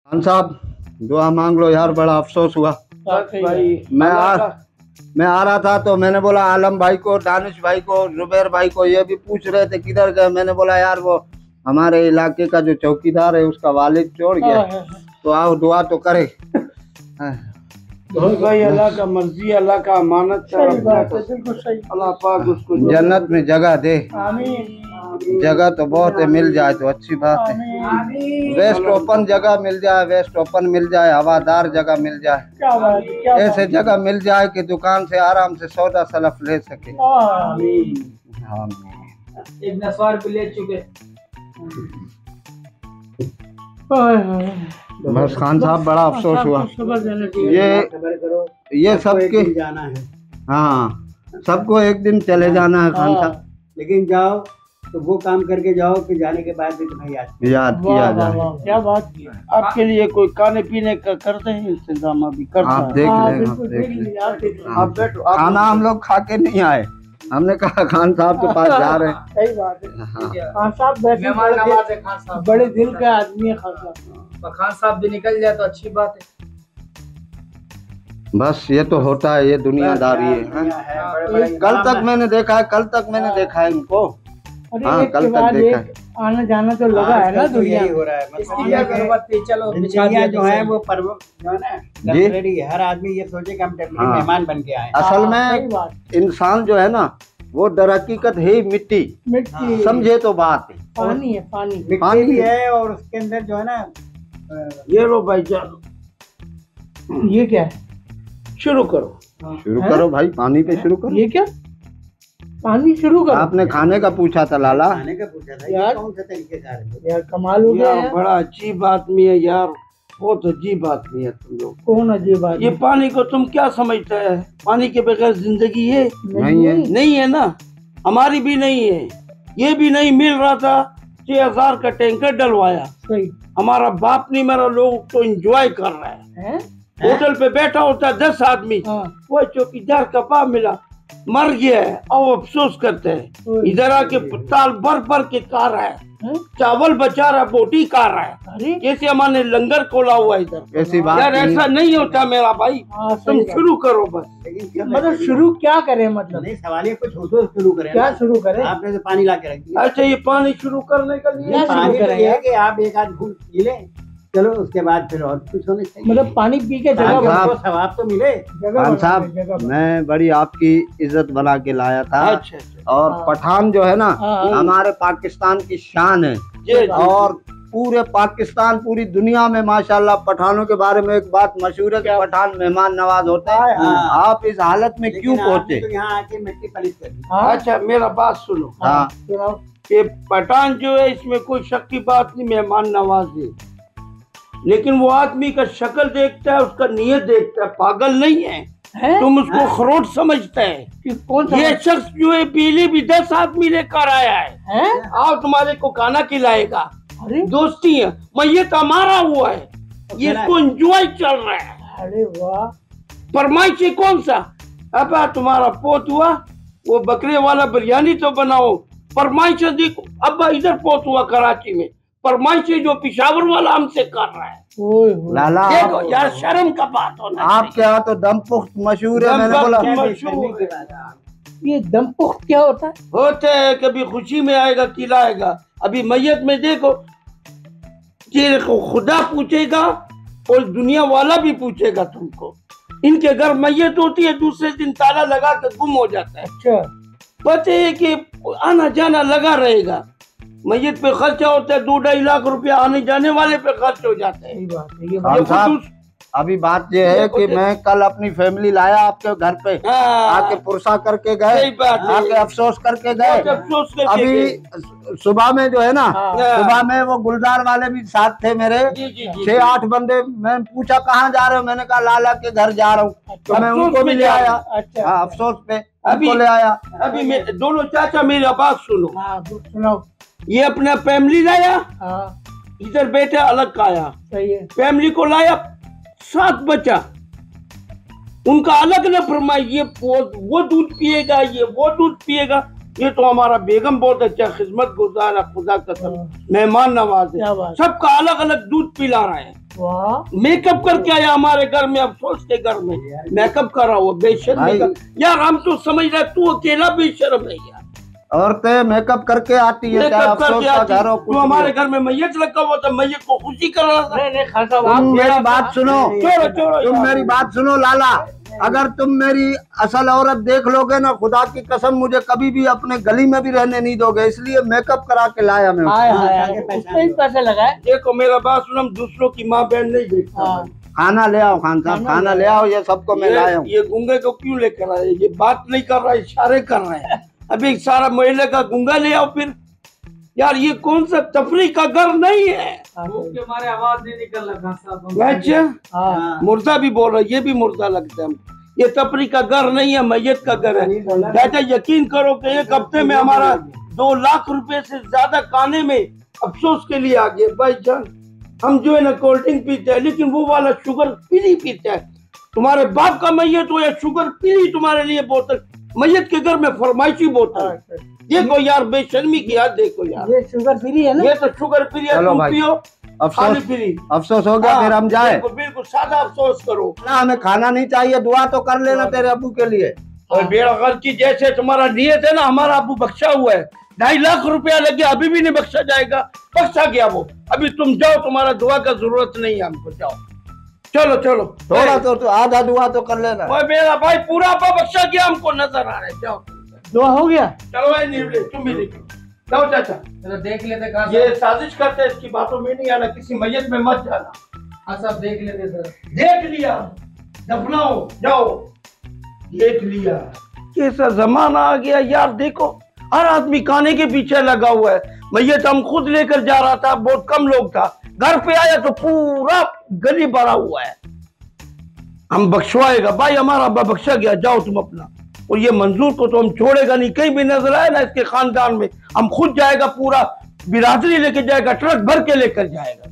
खान साहब दुआ मांग लो यार, बड़ा अफसोस हुआ। भाई मैं आ रहा था तो मैंने बोला आलम भाई को, दानिश भाई को, जुबैर भाई को, ये भी पूछ रहे थे किधर गए। मैंने बोला यार वो हमारे इलाके का जो चौकीदार है उसका वालिद छोड़ गया, तो आओ दुआ तो करे। भाई अल्लाह का मर्जी, अल्लाह का अमानत है, बिल्कुल सही। अल्लाह पाक उसको जन्नत में जगह दे। आमीन। जगह तो बहुत है, मिल जाए तो अच्छी बात है। वेस्ट ओपन जगह मिल जाए, वेस्ट ओपन मिल जाए, हवादार जगह मिल जाए, क्या बात है, क्या ऐसे जगह मिल जाए कि दुकान से आराम से सौदा सलफ ले सके। आमीन। हाँ, एक नस्वार भी ले चुके। बस खान साहब बड़ा अफसोस हुआ। ये सबके जाना है। हाँ, सबको एक दिन चले जाना है खान साहब, लेकिन जाओ तो वो काम करके जाओ कि जाने के बाद भी तुम्हें याद किया जाए। क्या बात की। आपके लिए कोई खाने पीने का करते हैं इंतजाम? अभी करते आप हैं। देख हाँ, लें, आप बिल्कुल देख देख लें। लीजिए, आप देख लीजिए। हाँ, आप बैठो, आप खाना हम लोग खा के नहीं आए, हमने कहा खान साहब के पास जा रहे हैं। सही बात है। हाँ, खान साहब वैसे मेहमान नवाज है खान साहब, बड़े दिल का आदमी है खान साहब। तो खान साहब भी निकल जाए तो अच्छी बात है। बस ये तो होता है, ये दुनियादारी है। हाँ? कल तक मैंने देखा है इनको। अरे हाँ, एक कल के तक बाद देखा एक आना जाना तो लगा है ना दुनिया यही में। हो रहा है। इसकी क्या जरूरत थी? चलो बिछा दिया जो है वो पर्व जो है ना टेम्परेरी है। हर आदमी ये सोचे कि हम टेम्परेरी हाँ। मेहमान बन के आए। असल सही में बात। इंसान जो है ना वो दर हकीकत है ही मिट्टी, मिट्टी समझे तो बात है। पानी है, पानी। मिट्टी भी है और उसके अंदर जो है ना ये लो भाई जान, ये क्या है? शुरू करो। शुरू करो भाई, पानी पे शुरू करो। ये क्या? पानी शुरू करो। आपने खाने का पूछा था लाला। खाने का पूछा था। यार। ये कौन सा तरीके का है? यार कमाल हो गया यार। बड़ा अजीब आदमी है यार, बहुत अजीब आदमी है तुम लोग। कौन अजीब आदमी? ये पानी को तुम क्या समझते है? पानी के बगैर जिंदगी है? नहीं है। नहीं है ना, हमारी भी नहीं है। ये भी नहीं मिल रहा था, 6,000 का टैंकर डलवाया। सही हमारा बाप नहीं मरा, लोग तो एंजॉय कर रहे हैं। है। होटल पे बैठा होता 10 आदमी, हाँ। वो चौकीदार का पाप मिला, मर गया है, और अफसोस करते हैं। ओए। इधर आके ताल भर भर के खा रहा है, हैं? चावल बचा रहा है, बोटी खा रहा है, अरे जैसे हमारे लंगर खोला हुआ इधर। ऐसी बात यार नहीं ऐसा है। नहीं होता मेरा भाई, हाँ, तुम सही बात। शुरू करो बस। लेकिन क्यों मतलब नहीं? शुरू क्या करें? मतलब नहीं, सवाल ये कुछ हो तो शुरू करें क्या ना। शुरू करें? आपने तो पानी ला के रख दिया। अच्छा, ये पानी शुरू करने का लिए क्या शुरू पानी तो करें ये है यार? कि आप एक आध घूंट पी लें, चलो उसके बाद फिर और कुछ होना चाहिए। मतलब पानी पी के जगह हाँ, बना- साहब। आपको सवाब तो मिले। जगह खान बना- साहब जगह बना- मैं बड़ी आपकी इज्जत बना के लाया था। अच्छा अच्छा, और हाँ। पठान जो है ना हाँ। हमारे पाकिस्तान की शान है। जी जी। और पूरे पाकिस्तान, पूरी दुनिया में माशाल्लाह पठानों के बारे में एक बात मशहूर है कि पठान मेहमान नवाज होते हैं। हाँ। आप इस हालत में क्यों लेकिन आपने पहुंचे? तो यहाँ आके मिट्टी पलिश कर दी। हाँ, अच्छा मेरा बात सुनो, हाँ, सुनाओ। ये पठान जो है इसमें कोई शक की बात नहीं, मेहमान नवाज है, लेकिन वो आदमी का शक्ल देखता है, उसका नीयत देखता है, पागल नहीं है। हैं? तुम उसको खरोट समझते हैं। कि कौन सा? ये शख्स जो है पीली भी 10 आदमी लेकर आया है, हैं? आओ तुम्हारे को खाना खिलाएगा। अरे दोस्ती है, मैयत हमारा हुआ है, ये इसको एंजॉय चल रहा है। अरे वाह। फरमाइशी कौन सा? अब तुम्हारा पोत हुआ, वो बकरे वाला बिरयानी तो बनाओ। फरमाइश देखो, अब इधर पोत हुआ कराची में, फरमाइशी जो पिशावर वाला हमसे कर रहा है। ओए होए। लाला देखो यार, शर्म का बात होना आपके यहाँ तो दम पुख्त मशहूर है। मैंने बोला क्या मशहूर करने है। की बात है? ये दम पुख्त क्या होता है? होते है, कभी खुशी में आएगा खिलाएगा, अभी मैयत में देखो, तेरे को खुदा पूछेगा और दुनिया वाला भी पूछेगा तुमको। इनके घर मैयत होती है, दूसरे दिन ताला लगा के गुम हो जाता है। अच्छा। पता है कि आना जाना लगा रहेगा, मैयत पे खर्चा होता है, 2-2.5 लाख रुपया आने जाने वाले पे खर्च हो जाता है। सही बात है ये हाँ। बात। ये साहब, खुदूस- अभी बात ये है कि मैं कल अपनी फैमिली लाया आपके घर पे, हाँ, आके पुरसा करके सही गए, बात है। आके अफसोस करके बहुत गए। अफसोस करके गए। अभी सुबह में जो है ना, हाँ। सुबह में वो गुलजार वाले भी साथ थे मेरे, जी, जी, जी, 6-8 बंदे। मैं पूछा कहाँ जा रहे हो, मैंने कहा लाला के घर जा रहा हूँ, तो मैं अफसोस उनको भी में ले जा आया। रहे अच्छा। हाँ, अफसोस पे अभी- उनको ले आया। अभी मैं दोनों चाचा, मेरा बात सुनो, हाँ सुनाओ। ये अपना फैमिली लाया, हाँ इधर बैठे अलग खाया, सही है। फैमिली को लाया 7 बच्चा, उनका अलग न फरमाई, ये वो दूध पिएगा, ये वो दूध पिएगा, ये तो हमारा बेगम बहुत अच्छा खिदमत गुजार है, खुदा कसम मेहमान नवाज क्या है। बात। सबका अलग अलग दूध पिला रहे हैं। वाह मेकअप करके आया हमारे घर में, अफसोस के घर में मेकअप कर रहा हुआ बेशर्मी का। यार हम तो समझ रहे तू अकेला बेशर्म है यार। औरतें मेकअप करके आती है, चाहे मेकअप अफसोस करके का आती, घर हो तू कुछ भी हमारे हो। घर में मैयत लगा हुआ था, मैयत को खुशी कर रहा था। नहीं नहीं खान साहब तुम आप मेरी बात सुनो, छोड़ो छोड़ो तुम यार। मेरी बात सुनो लाला, अगर तुम मेरी असल औरत देख लोगे ना, खुदा की कसम मुझे कभी भी अपने गली में भी रहने नहीं दोगे, इसलिए मेकअप करा के लाया मैं। हाय हाय हाँ, हाय, पैसा उसमें ही पैसे लगाए। देखो मेरा बात सुनो, हम दूसरों की माँ बहन नहीं देखता। हाँ खाना ले आओ खान साहब, खाना ले आओ, ये सबको मैं लाया हूँ। ये गूंगे को क्यों लेकर आए? ये बात नहीं कर रहा, इशारे कर रहे हैं। अभी सारा मोहल्ले का गूंगा ले आओ फिर। यार ये कौन सा तफरी का घर नहीं है। भूख के मारे आवाज नहीं निकल रहा खान साहब। अच्छा हाँ मुर्दा भी बोल रहा है, ये भी मुर्दा लगता है। ये तफरी का घर नहीं है, मैयत का घर है। चाचा यकीन करो कि एक हफ्ते में हमारा 2 लाख रुपए से ज्यादा खाने में अफसोस के लिए आ गए। भाईजान हम जो है ना कोल्ड ड्रिंक पीते हैं, लेकिन वो वाला शुगर पीली पीते हैं। तुम्हारे बाप का मैयत हो या शुगर पीली तुम्हारे लिए बोतल, मैयत के घर में फरमाइशी बोतल। देखो यार बेशर्मी की यार, देखो यार ये शुगर फ्री है ना। ये तो शुगर फ्री है, चलो तुम भाई, पियो खाली अफसोस फ्री। अफसोस हो गया, फिर हम जाए। बिल्कुल बिल्कुल सादा अफसोस करो। ना हमें खाना नहीं चाहिए, दुआ तो कर लेना तेरे अबू के लिए। और बेड़गर की जैसे तुम्हारा नियत है ना, हमारा अबू बख्शा हुआ है, 2.5 लाख रुपया लगे, अभी भी नहीं बख्शा जाएगा, बख्शा गया वो। अभी तुम जाओ, तुम्हारा दुआ का जरूरत नहीं है हमको, जाओ चलो चलो। थोड़ा तो आधा दुआ तो कर लेना। ओए मेरा भाई पूरा अब्बा बख्शा गया, हमको नजर आ रहा है, जाओ दुआ हो गया। चलो भाई नीवले तुम भी निकलो, जाओ चाचा। चलो देख लेते खान ये साहब। साजिश करते हैं, इसकी बातों में नहीं आना, किसी मैयत में मत जाना। खान साहब देख लेते सर। देख लिया, दफनाओ जाओ, देख लिया। कैसा जमाना आ गया यार, देखो हर आदमी खाने के पीछे लगा हुआ है। मैयत हम खुद लेकर जा रहा था, बहुत कम लोग था, घर पे आया तो पूरा गली भरा हुआ है। हम बख्शवाएगा भाई, हमारा अब्बा बख्शा गया, जाओ तुम अपना। और ये मंजूर को तो हम छोड़ेगा नहीं, कहीं भी नजर आए ना इसके खानदान में, हम खुद जाएगा, पूरा बिरादरी लेके जाएगा, ट्रक भर के लेकर जाएगा।